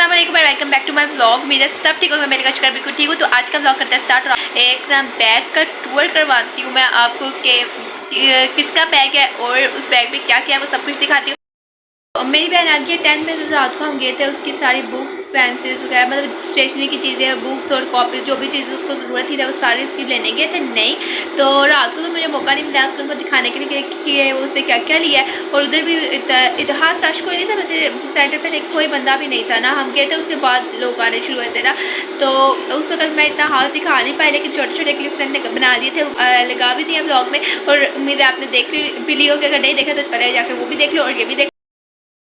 अस्सलाम वालेकुम and welcome back to my vlog. मेरा सब ठीक होगा, मेरे का बिल्कुल ठीक हो। तो आज का व्लॉग करता है स्टार्ट। एक ना बैग का टूर करवाती हूँ मैं आपको कि किसका बैग है और उस बैग में क्या क्या है वो सब कुछ दिखाती हूँ। मेरी बहन आ गई 10 में रात को हम गए थे, उसकी सारी बुक्स पेंसिल्स वगैरह मतलब स्टेशनरी की चीज़ें बुक्स और कॉपीज जो भी चीज़ें उसको ज़रूरत थी वो सारी उसकी लेने गए थे। नहीं तो रात को तो मुझे मौका नहीं मिला आप लोगों को दिखाने के लिए कि वो उससे क्या क्या लिया है। और उधर भी इतिहास रश कोई नहीं था, मुझे सेंटर पर कोई बंदा भी नहीं था ना, हम गए थे उसके बाद लोग आने शुरू हुए थे ना। तो उस वक्त मैं इतना हाथ दिखा नहीं पाई, लेकिन छोटे छोटे क्लिप्स मैंने बना दिए थे, लगा भी दिया ब्लॉग में। और उम्मीद है आपने देख भी ली हो कि अगर नहीं देखा तो पहले जाकर वो भी देख लो और ये भी देख।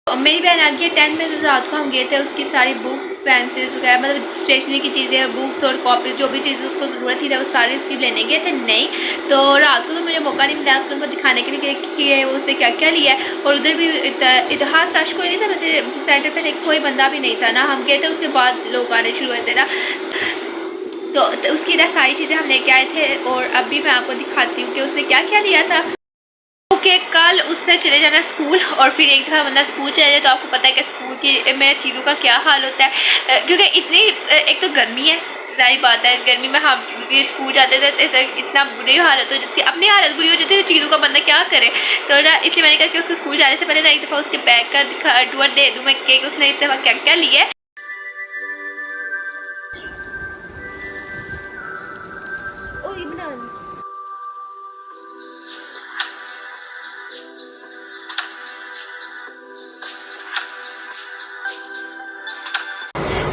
मेरी बहन आ गई 10 में रात को हम गए थे, उसकी सारी बुक्स पेंसिल्स वगैरह मतलब स्टेशनरी की चीज़ें बुक्स और कॉपीज जो भी चीज़ें उसको ज़रूरत थी वो सारी उसकी लेने गए थे। नहीं तो रात को तो मुझे मौका नहीं मिला आप लोगों को दिखाने के लिए कि वो उससे क्या क्या लिया है। और उधर भी इतिहास रश कोई नहीं था, मुझे सेंटर पर कोई बंदा भी नहीं था ना, हम गए थे उसके बाद लोग आने शुरू हुए थे ना। तो उसकी इधर सारी चीज़ें हम लेके आए थे और अभी मैं आपको दिखाती हूँ कि उसने क्या क्या लिया था। ओके, कल उसने चले जाना स्कूल और फिर एक दफ़ा बंदा स्कूल चले जाए तो आपको पता है कि स्कूल की में चीज़ों का क्या हाल होता है, क्योंकि इतनी एक तो गर्मी है, सारी बात है गर्मी में हम स्कूल जाते थे इतना बुरी हालत हो जाती है, अपनी हालत बुरी हो जाती है तो चीज़ों का बंदा क्या करे। तो ना इसलिए मैंने कहा कि उसको स्कूल जाने से पहले ना एक दफ़ा उसके बैग का टूर दे दूँ मैं कि उसने इस दफ़ा क्या क्या लिया है।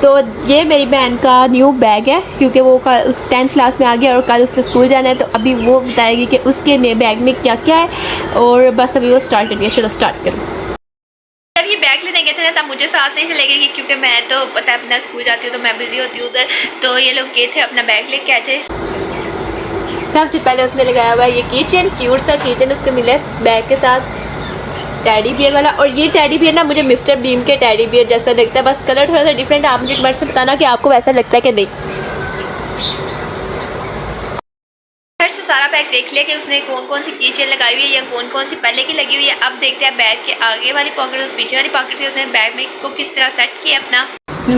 तो ये मेरी बहन का न्यू बैग है, क्योंकि वो 10th क्लास में आ गया और कल उसने स्कूल जाना है। तो अभी वो बताएगी कि उसके नए बैग में क्या क्या है और बस अभी वो स्टार्ट करिए। चलो स्टार्ट करो। जब ये बैग लेने गए थे ना तब मुझे साथ नहीं चले गई, क्योंकि मैं तो पता है अपना स्कूल जाती हूँ तो मैं बिजी होती हूँ उधर। तो ये लोग गए थे अपना बैग लेके आए थे। सबसे पहले उसने लगाया हुआ ये किचन, क्यूट सा किचन उसको मिला बैग के साथ, टैडी बियर वाला। और ये टैडी बियर ना मुझे मिस्टर बीम के टैडी बियर जैसा लगता है, बस कलर थोड़ा सा डिफरेंट है। आप मुझे कमेंट्स में बताना कि आपको वैसा लगता है कि नहीं। फिर से सारा बैग देख लिया कि उसने कौन कौन सी की चेन लगाई हुई है या कौन कौन सी पहले की लगी हुई है। अब देखते हैं बैग के आगे वाली पॉकेट और पीछे वाली पॉकेट से उसने बैग में को किस तरह सेट किया अपना।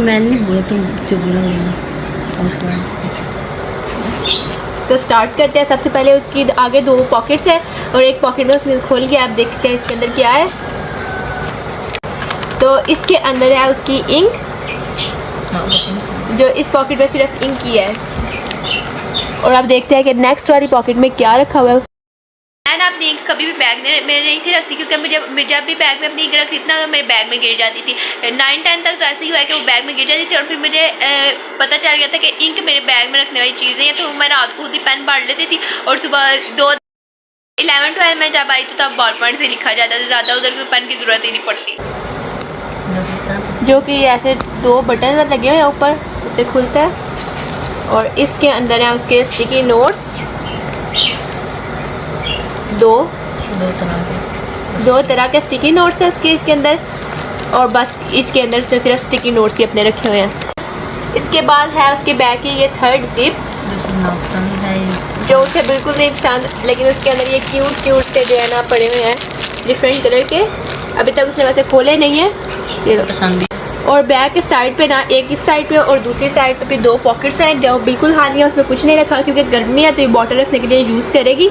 मैंने बोला तुम जो बोला तो स्टार्ट करते हैं। सबसे पहले उसकी आगे 2 पॉकेट्स है और एक पॉकेट में उसने खोल के आप देखते हैं इसके अंदर क्या है। तो इसके अंदर है उसकी इंक, जो इस पॉकेट में सिर्फ इंक ही है। और आप देखते हैं कि नेक्स्ट वाली पॉकेट में क्या रखा हुआ है। मैंने अपनी इंक कभी भी बैग में नहीं थी रखती, क्योंकि मुझे जब भी बैग में अपनी इंक रखती थी ना मेरे बैग में गिर जाती थी। 9-10 तक तो ऐसे ही हुआ कि वो बैग में गिर जाती थी और फिर मुझे पता चल गया था कि इंक मेरे बैग में रखने वाली चीज़ें हैं। तो मैं रात को खुद ही पेन बांट लेती थी और सुबह 11-12 में जब आई तो तब बॉल पॉइंट से लिखा जाता था, ज़्यादा उधर कोई पेन की ज़रूरत ही नहीं पड़ती। जो कि ऐसे 2 बटन लगे हुए हैं ऊपर, उससे खुलता है। और इसके अंदर है उसके स्टिकी नोट्स, दो तरह के स्टिकी नोट्स है उसके इसके अंदर। और बस इसके अंदर से सिर्फ स्टिकी नोट्स ही अपने रखे हुए हैं। इसके बाद है उसके बैग की ये 3rd जिप, जो उसे बिल्कुल नहीं पसंद, लेकिन उसके अंदर ये क्यूट से जो है ना पड़े हुए हैं डिफरेंट कलर के। अभी तक उसने वैसे खोले नहीं है, ये तो पसंद भी। और बैग के साइड पे ना एक इस साइड पे और दूसरी साइड पे भी 2 पॉकेट्स हैं जो बिल्कुल खाली है, उसमें कुछ नहीं रखा क्योंकि गर्मी है तो ये बॉटल रखने के लिए यूज़ करेगी।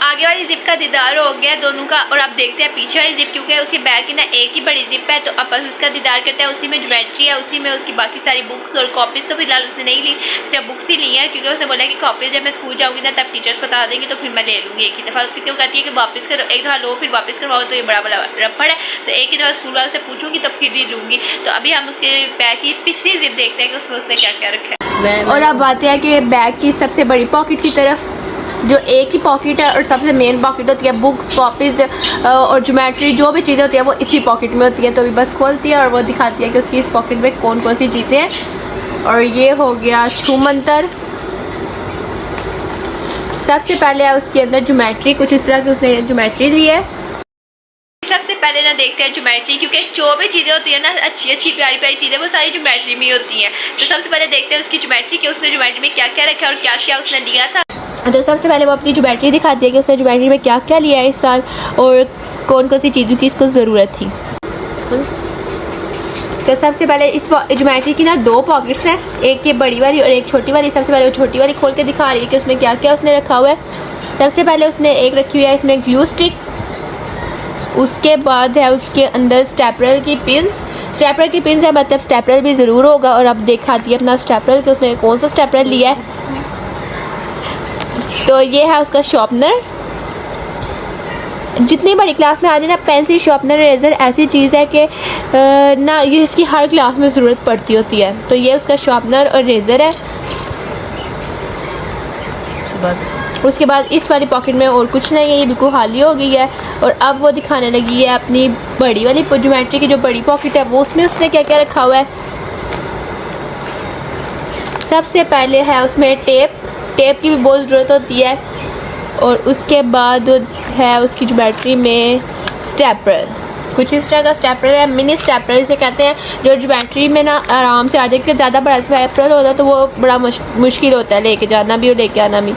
आगे वाली जिप का दीदार हो गया दोनों का। और आप देखते हैं पीछे वाली जिप, क्योंकि उसके बैग की ना एक ही बड़ी जिप है तो अब बस उसका दीदार करते हैं। उसी में ज्वेलरी है, उसी में उसकी बाकी सारी बुक्स और कॉपीज तो फिलहाल उसने नहीं ली, सिर्फ बुक्स ही ली है, क्योंकि उसने बोला कि कॉपीज जब मैं स्कूल जाऊँगी ना तब टीचर्स बता देंगे तो फिर मैं ले लूँगी एक ही दफ़ा। क्योंकि वो कहती है कि वापस करो, एक दफ़ा लो फिर वापस करवाओ तो ये बड़ा रफड़ है, तो एक ही दफ़ा स्कूल वालों से पूछूंगी तब फिर ही लूँगी। तो अभी हम उसके बैग की पिछली जिप देखते हैं कि उसमें उसने क्या क्या रखा है। और अब बात है कि बैग की सबसे बड़ी पॉकेट की तरफ, जो एक ही पॉकेट है और सबसे मेन पॉकेट होती है बुक्स कॉपीज़ और ज्योमेट्री जो भी चीज़ें होती है वो इसी पॉकेट में होती है। तो अभी बस खोलती है और वो दिखाती है कि उसकी इस पॉकेट में कौन कौन सी चीज़ें हैं। और ये हो गया छू मंतर। सबसे पहले है उसके अंदर ज्योमेट्री, कुछ इस तरह की उसने ज्योमेट्री ली है। सबसे पहले ना देखते हैं ज्योमेट्री, क्योंकि जो भी चीज़ें होती है ना अच्छी प्यारी चीज़ें वो सारी ज्योमेट्री में होती हैं। तो सबसे पहले देखते हैं उसकी ज्योमेट्री कि उसने ज्योमेट्री में क्या क्या रखा और क्या क्या उसने लिया था। तो सबसे पहले वो अपनी ज्योमेट्री दिखाती है कि उसने ज्योमेट्री में क्या क्या लिया है इस साल और कौन कौन सी चीज़ों की इसको ज़रूरत थी। तो सबसे पहले इस ज्योमेट्री की ना 2 पॉकेट्स हैं, एक ये बड़ी वाली और एक छोटी वाली। सबसे पहले वो छोटी वाली खोल के दिखा रही है कि उसमें क्या क्या उसने रखा हुआ है। सबसे पहले उसने एक रखी हुई है इसमें ग्लू स्टिक, उसके बाद है उसके अंदर स्टेपलर की पिंस। स्टेपलर की पिंस है मतलब स्टेपलर भी ज़रूर होगा। और अब दिखाती है अपना स्टेपलर कि उसने कौन सा स्टेपलर लिया है। तो ये है उसका शॉर्पनर। जितनी बड़ी क्लास में आ जाए ना, पेंसिल, शॉर्पनर, इरेजर ऐसी चीज़ है कि ना ये इसकी हर क्लास में ज़रूरत पड़ती होती है। तो ये उसका शॉर्पनर और इरेजर है। उसके बाद इस वाली पॉकेट में और कुछ नहीं है, ये बिल्कुल खाली हो गई है। और अब वो दिखाने लगी है अपनी बड़ी वाली ज्योमेट्री की जो बड़ी पॉकेट है, वो उसमें उसने क्या क्या रखा हुआ है। सबसे पहले है उसमें टेप की भी बहुत ज़रूरत होती है। और उसके बाद है उसकी ज्योमेट्री में स्टेपलर, कुछ इस तरह का स्टेपलर है, मिनी स्टेपलर इसे कहते हैं, जो ज्योमेट्री में ना आराम से आ जाए। कि ज़्यादा बड़ा स्टेपलर होता है तो वो बड़ा मुश्किल होता है लेके जाना भी और लेके आना भी।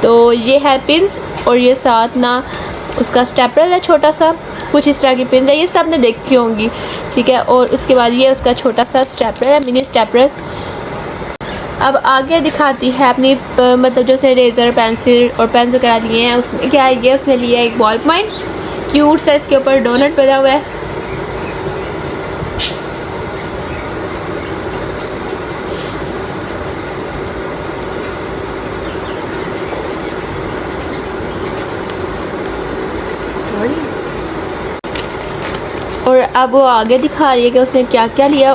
तो ये है पिंस और ये साथ ना उसका स्टेपलर है छोटा सा, कुछ इस तरह की पिंस है, ये सब ने देखी होंगी, ठीक है। और उसके बाद ये उसका छोटा सा स्टेपलर है, मिनी स्टेपलर। अब आगे दिखाती है अपनी मतलब जो उसने रेज़र, पेंसिल और पेन वगैरह लिए हैं। उसमें क्या है, ये उसने लिया एक बॉल पॉइंट क्यूट सा, इसके ऊपर डोनट बना हुआ है। और अब वो आगे दिखा रही है कि उसने क्या क्या लिया।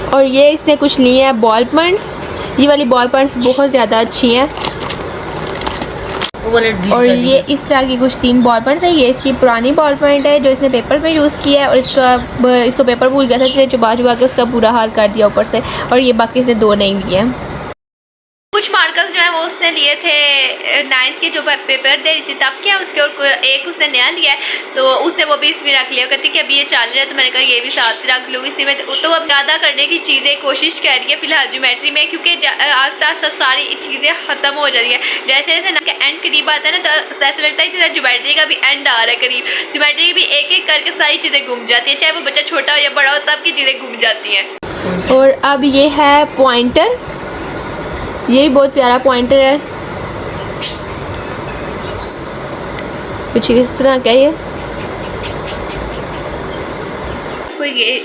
और ये इसने कुछ लिए हैं बॉल पॉइंट्स। ये वाली बॉल पॉइंट्स बहुत ज़्यादा अच्छी हैं। और ये इस तरह की कुछ 3 बॉल पॉइंट्स है। ये इसकी पुरानी बॉल पॉइंट है जो इसने पेपर पे यूज़ किया है। और इसको पेपर भूल गया था, इसलिए चुबा के उसका पूरा हाल कर दिया ऊपर से। और ये बाकी इसने 2 नहीं लिए हैं। कुछ मार्कर्स जो है वो उसने लिए थे 9th के जो पेपर दे रही थी तब क्या, उसके और एक उसने नया लिया है तो उसने वो भी इसमें रख लिया। कहती कि अभी ये चल रहा है तो मैंने कहा ये भी साथ रख लूँ इसी में। तो अब ज़्यादा करने की चीज़ें कोशिश कर रही है फिलहाल ज्योमेट्री में, क्योंकि आस्ते आस्ते सारी चीज़ें ख़त्म हो जा रही है। जैसे जैसे ना एंड करीब आता है ना तो ऐसा लगता है कि ज्योमेट्री का भी एंड आ रहा है करीब। ज्योमेट्री की भी एक एक करके सारी चीज़ें घूम जाती है, चाहे वो बच्चा छोटा हो या बड़ा हो, सबकी चीज़ें घूम जाती हैं। और अब ये है पॉइंटर, ये भी बहुत प्यारा पॉइंटर है, कुछ इस तरह का। ये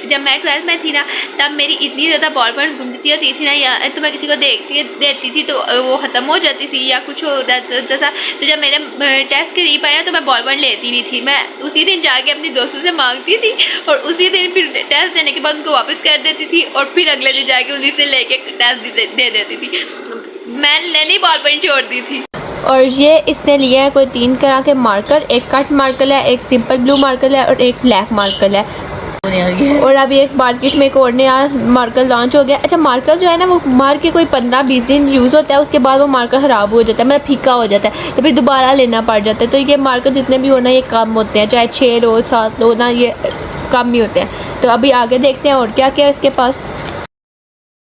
जब मैं 12th में थी ना तब मेरी इतनी ज़्यादा बॉल पॉइंट्स घूमती होती थी ना, या तो मैं किसी को देती थी तो वो ख़त्म हो जाती थी या कुछ हो जाता था। तो जब मेरे टेस्ट करीब आया तो मैं बॉल पॉइंट लेती नहीं थी, मैं उसी दिन जाके अपनी दोस्तों से मांगती थी और उसी दिन फिर टेस्ट देने के बाद उनको वापस कर देती थी और फिर अगले दिन जाके उन्हीं से लेके टेस्ट दे देती थी। मैं लेनी बॉल पॉइंट छोड़ दी थी। और ये इसने लिया है कोई 3 तरह के मार्कर, एक कट मार्कर है, एक सिंपल ब्लू मार्कर है और एक ब्लैक मार्कर है। और अभी एक मार्केट में एक और नया मार्कर लॉन्च हो गया। अच्छा, मार्कर जो है ना वो मार के कोई 15-20 दिन यूज़ होता है, उसके बाद वो मार्कर ख़राब हो जाता है, मतलब फीका हो जाता है, तो फिर दोबारा लेना पड़ जाता है। तो ये मार्कर जितने भी हो ना ये कम होते हैं, चाहे 6 लो 7 लो ना, ये कम ही होते हैं। तो अभी आगे देखते हैं और क्या क्या है इसके पास।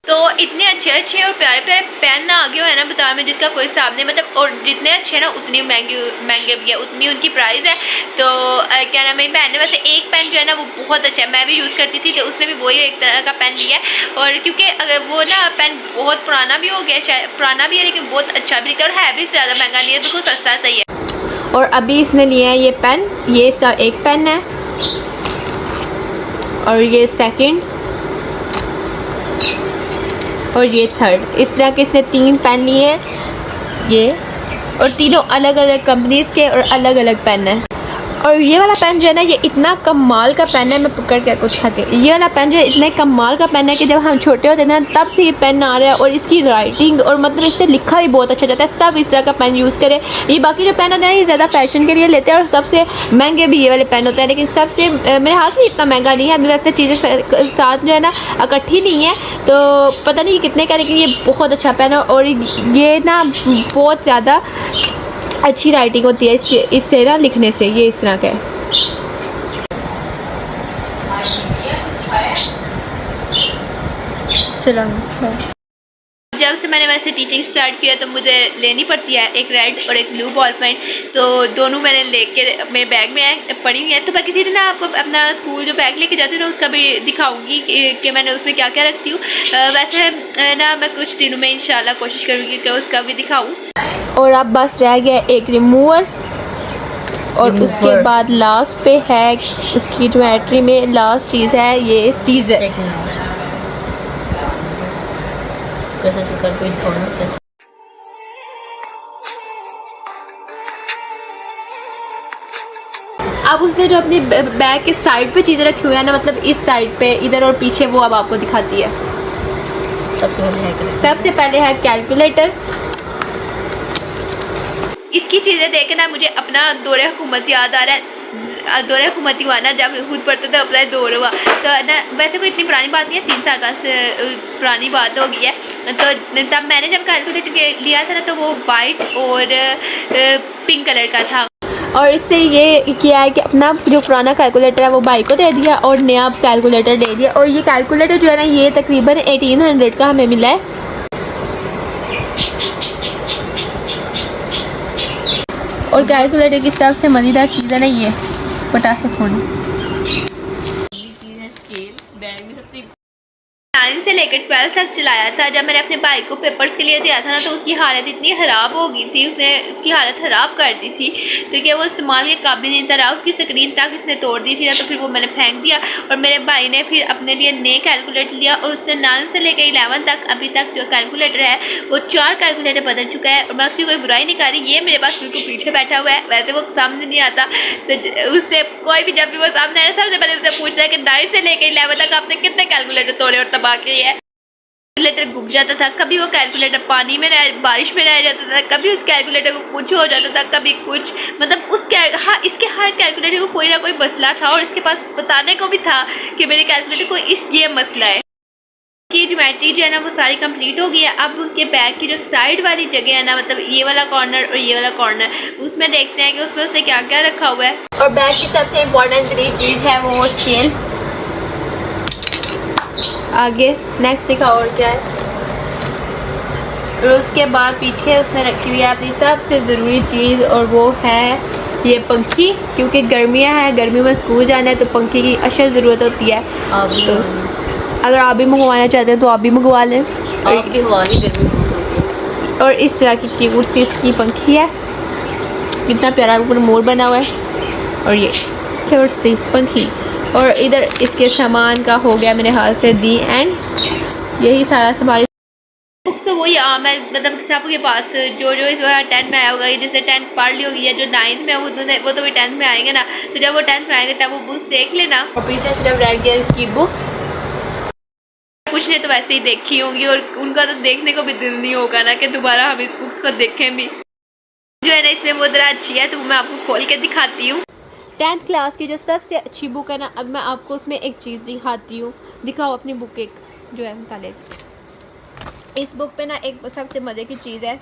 तो इतने अच्छे और प्यारे पेन ना आगे है ना बाजार में जिसका कोई हिसाब नहीं, मतलब और जितने अच्छे ना उतनी महंगे भी है, उतनी उनकी प्राइस है। तो क्या नाम, मेरी बहन ने वैसे एक पेन जो है ना वो बहुत अच्छा है, मैं भी यूज़ करती थी तो उसने भी वही एक तरह का पेन लिया है। और क्योंकि अगर वो ना पेन बहुत पुराना भी हो गया, शायद पुराना भी है लेकिन बहुत अच्छा भी है और है भी ज़्यादा महंगा नहीं है, बिल्कुल सस्ता सही है। और अभी इसने लिया है ये पेन, ये इसका एक पेन है और ये सेकेंड और ये थर्ड, इस तरह के इसने 3 पेन लिए हैं ये, और तीनों अलग अलग कंपनीज़ के और अलग अलग पेन है। और ये वाला पेन जो है ना ये इतना कमाल का पेन है, मैं पकड़ के कुछ खाती हूँ। ये वाला पेन जो है इतने कमाल का पेन है कि जब हम छोटे होते हैं ना तब से ये पेन आ रहा है और इसकी राइटिंग और मतलब इससे लिखा भी बहुत अच्छा जाता है। सब इस तरह का पेन यूज़ करें। ये बाकी जो पेन होते हैं ये ज़्यादा फैशन के लिए लेते हैं और सबसे महंगे भी ये वाले पेन होते हैं, लेकिन सबसे मेरे हाथ में इतना महंगा नहीं है। अभी वैसे चीज़ें साथ जो है ना इकट्ठी नहीं है तो पता नहीं कितने का, लेकिन ये बहुत अच्छा पेन है और ये ना बहुत ज़्यादा अच्छी राइटिंग होती है इससे ना लिखने से। ये इस तरह का है। चलो जब से मैंने वैसे टीचिंग स्टार्ट किया तो मुझे लेनी पड़ती है एक रेड और एक ब्लू बॉल पेन, तो दोनों मैंने लेके मेरे बैग में पड़ी हुई है। तो मैं किसी दिन आपको अपना स्कूल जो बैग लेके जाती हूँ ना उसका भी दिखाऊंगी कि मैंने उसमें क्या क्या रखती हूँ। वैसे ना मैं कुछ दिनों में इंशाल्लाह कोशिश करूँगी कि उसका भी दिखाऊँ। और अब बस रह गया एक रिमूवर, और उसके बाद लास्ट पे है उसकी ज्योमेट्री में लास्ट चीज़ है ये सीजर। अब उसने जो अपनी बैग के साइड पे चीज़ें रखी हुई है ना, मतलब इस साइड पे इधर और पीछे, वो अब आपको दिखाती है। सबसे पहले है कैलकुलेटर। इसकी चीज़ें देख ना मुझे अपना दौरे हुकूमत याद आ रहा है। दौरे हुकूमत हुआ ना जब खुद पढ़ते थे अपना दौर हुआ, तो ना वैसे कोई इतनी पुरानी बात नहीं है, 3 साल बाद पुरानी बात हो गई है। तो तब मैंने जब कैलकुलेटर लिया था ना तो वो वाइट और पिंक कलर का था। और इससे ये किया है कि अपना जो पुराना कैलकुलेटर है वो भाई को दे दिया और नया कैलकुलेटर दे दिया। और ये कैलकुलेटर जो है ना ये तकरीबन 1800 का हमें मिला है। और कैलकुलेटर की तरफ से मज़ेदार चीज़ है ना ये पटाखे फोड़ना। 9 से लेकर 12 तक चलाया था। जब मैंने अपने भाई को पेपर्स के लिए दिया था ना तो उसकी हालत इतनी ख़राब हो गई थी, उसने उसकी हालत ख़राब कर दी थी क्योंकि वो इस्तेमाल के काबिल नहीं था। उसकी स्क्रीन तक इसने तोड़ दी थी ना, तो फिर वो मैंने फेंक दिया। और मेरे भाई ने फिर अपने लिए नए कैलकुलेटर लिया और उसने 9 से लेकर 11 तक अभी तक जो कैलकुलेटर है वो 4 कैलकुलेटर बदल चुका है। और मैं उसकी कोई बुराई नहीं कर रही, ये मेरे पास बिल्कुल पीछे बैठा हुआ है, वैसे वो सामने नहीं आता। तो उससे कोई भी जब भी वो सामने आया सबसे पहले उससे पूछता है कि 9 से लेकर 11 तक आपने कितने कैलकुलेटर तोड़े और तबाह किए है। कैलकुलेटर घुस जाता था, कभी वो कैलकुलेटर पानी में बारिश में रह जाता था, कभी उस कैलकुलेटर को कुछ हो जाता था, कभी कुछ, मतलब इसके हर कैलकुलेटर को कोई ना कोई मसला था। और इसके पास बताने को भी था कि मेरे कैलकुलेटर को ये मसला है। की ज्योमेट्री जो है ना वो सारी कंप्लीट हो गई है। अब उसके बैक की जो साइड वाली जगह है ना, मतलब ये वाला कॉर्नर और ये वाला कॉर्नर, उसमें देखते हैं कि उसमें उसने क्या क्या रखा हुआ है। और बैक की सबसे इम्पोर्टेंट चीज़ है वो स्केल। आगे नेक्स्ट देखा और क्या है। और उसके बाद पीछे उसने रखी हुई है अपनी सबसे ज़रूरी चीज़, और वो है ये पंखी, क्योंकि गर्मियाँ हैं, गर्मियों में स्कूल जाना है तो पंखे की अशद ज़रूरत होती है। तो अगर आप भी मंगवाना चाहते हैं तो आप भी मंगवा लें। और इस तरह की क्यूट सी इसकी पंखी है, कितना प्यारा ऊपर मोर बना हुआ है। और ये क्यूट सी पंखी। और इधर इसके सामान का हो गया मेरे हाथ से दी एंड। यही सारा सामान बुक्स तो वही आम है, मतलब सबके पास जो इस बार 10th में आया होगा, जिसने 10th पढ़ ली होगी या जो 9th में वो तो भी 10th में आएंगे ना। तो जब वो 10th में आएंगे तब वो बुक्स देख लेना। और पीछे सिर्फ रह गया इसकी बुक्स। कुछ ने तो वैसे ही देखी होंगी और उनका तो देखने को भी दिल नहीं होगा ना कि दोबारा हम इस बुक्स को देखें भी। जो है ना इसमें वो ज़रा अच्छी है तो मैं आपको खोल के दिखाती हूँ। 10th क्लास की जो सबसे अच्छी बुक है ना, अब मैं आपको उसमें एक चीज़ दिखाती हूँ। दिखाओ अपनी बुक एक जो है निकाले। इस बुक पे ना एक सबसे मज़े की चीज़ है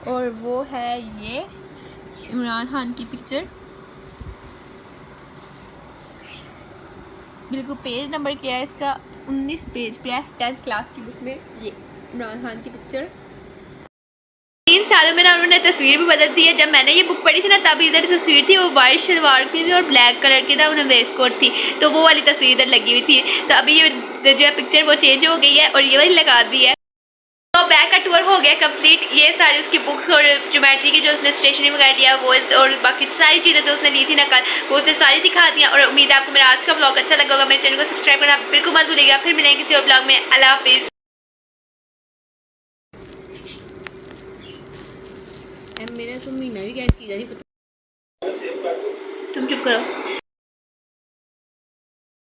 और वो है ये इमरान खान की पिक्चर। बिल्कुल पेज नंबर क्या है इसका, 19 पेज पे है 10th क्लास की बुक में ये इमरान खान की पिक्चर। 3 सालों में ना उन्होंने तस्वीर भी बदल दी है। जब मैंने ये बुक पढ़ी थी ना तब इधर तस्वीर थी वो वाइट शलवार की थी और ब्लैक कलर की ना उन्हें वेस्ट कोट थी, तो वो वाली तस्वीर इधर लगी हुई थी। तो अभी ये जो है पिक्चर वो चेंज हो गई है और ये वाली लगा दी है। तो बैग का टूर हो गया कंप्लीट। ये सारी उसकी बुक्स और ज्योमेट्री की जो उसने स्टेशनरी वगैरह लिया वो और बाकी सारी चीज़ें जो उसने ली थी ना कल, वो उसने सारी दिखा दिया। और उम्मीद है आपको मेरा आज का ब्लॉग अच्छा लगा होगा। मेरे चैनल को सब्सक्राइब करना बिल्कुल मत भूलिएगा। फिर मिलेंगे किसी और ब्लॉग में। अल्लाह हाफिज़। मेरा तो महीना भी क्या चीज़ है, तुम चुप करो।